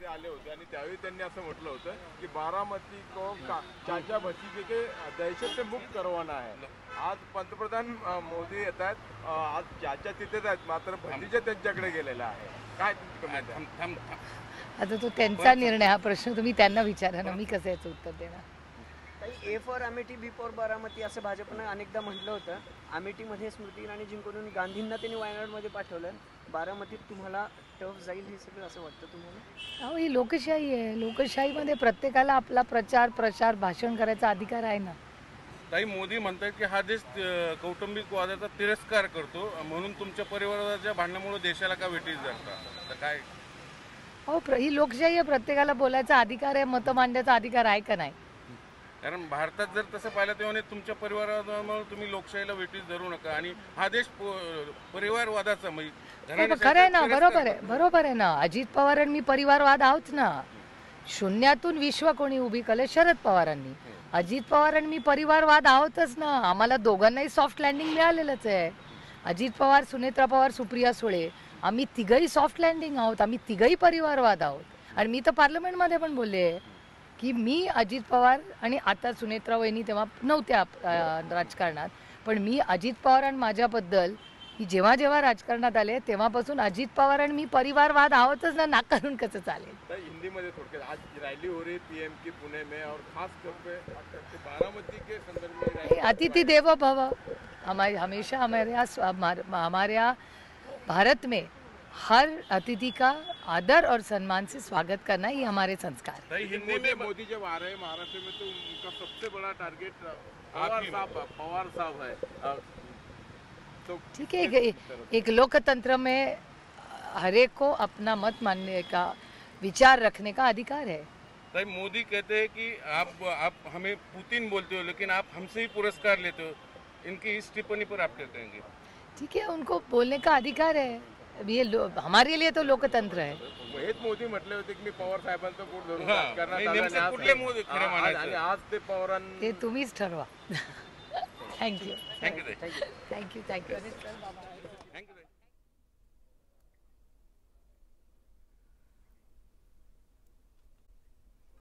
मध्ये आले होते आणि त्यावेळी त्यांनी असं म्हटलं होतं की बारामती को चाचा भतीजे के दहशत से मुक्त करवाना है. आज पंतप्रधान मोदी येत आहेत, आज चाचा तिथेच आहेत, मात्र भतीजा त्यांच्याकडे गेलेला आहे. काय comment आहे? आता तो त्यांचा निर्णय, हा प्रश्न तुम्ही त्यांना विचारा ना, मी कसं याचं उत्तर देणार. A for Amethi B for Baramati असं भाजपनं अनेकदा म्हटलं होतं. अमेठीमध्ये स्मृती इराणी जिंकून गांधींना त्यांनी वायनाडमध्ये पाठवलं. बारामतीत तुम्हाला टफ जाईल हे सगळं असं वाटतं तुम्हाला? अहो, ही लोकशाही आहे. लोकशाहीमध्ये प्रत्येकाला आपला प्रचार प्रसार भाषण करायचा अधिकार आहे ना. ताई, मोदी म्हणतात की हा देश कौटुंबिक वादाचा तिरस्कार करतो, म्हणून तुमच्या परिवाराच्या भांडणामुळे देशाला का वेठीस धरता, तर काय? हो, ही लोकशाही आहे. प्रत्येकाला बोलायचा अधिकार आहे, मतं मांडण्याचा अधिकार आहे का नाही? कारण भारतात जर तसं पाहिलं तेव्हा तुमच्या परिवारामुळे तुम्ही लोकशाहीला वेठीस धरू नका आणि हा देश परिवारवादाचा खरं आहे ना, बरोबर आहे ना. अजित पवारांनी मी परिवारवाद आहोत ना. शून्यातून विश्व कोणी उभी केलं? शरद पवारांनी. अजित पवारांनी मी परिवारवाद आहोतच ना. आम्हाला दोघांनाही सॉफ्ट लँडिंग मिळालेलंच आहे. अजित पवार, सुनेत्रा पवार, सुप्रिया सुळे, आम्ही तिघही सॉफ्ट लँडिंग आहोत. आम्ही तिघही परिवारवाद आहोत. आणि मी तर पार्लमेंटमध्ये पण बोलले की मी अजित पवार आणि आता सुनेत्रा वहिनी तेव्हा नव्हत्या राजकारणात, पण मी अजित पवार आणि माझ्याबद्दल की जेव्हा जेव्हा राजकारणात आले तेव्हापासून अजित पवार आणि मी परिवारवाद आहोतच ना. नाकारून कसं चालेल? हिंदी मध्ये थोडक्यात आज रैली हो रही पीएम की पुणे में और खास तौर पे बारामती के संदर्भ में अतिथि देवो भव. हमेशा हमारे यहाँ भारत में हर अतिथि का आदर और सम्मान से स्वागत करना ही हमारे संस्कार. हिंदी में मोदी जब आ रहे हैं महाराष्ट्र में तो उनका सबसे बड़ा टारगेट पवार साहब है. तो ठीक है, एक लोकतंत्र में हर एक को अपना मत मानने का, विचार रखने का अधिकार है. ताई, मोदी कहते हैं कि आप हमें पुतिन बोलते हो लेकिन आप हमसे ही पुरस्कार लेते हो. इनकी इस टिप्पणी पर आप क्या कहेंगे? ठीक है, उनको बोलने का अधिकार है. ये हमारे लिए तो लोकतंत्र है. हेच मोदी म्हटले होते की मी पवार साहेबांचं पोट धरून हां, राजकारणात नाही, आलो नेमकं आणि कुठले मोदी खरं म्हणायचं? आणि आज ते पवारांना ते तुम्हीच ठरवा. थँक्यू. थँक्यू ताई. थँक्यू.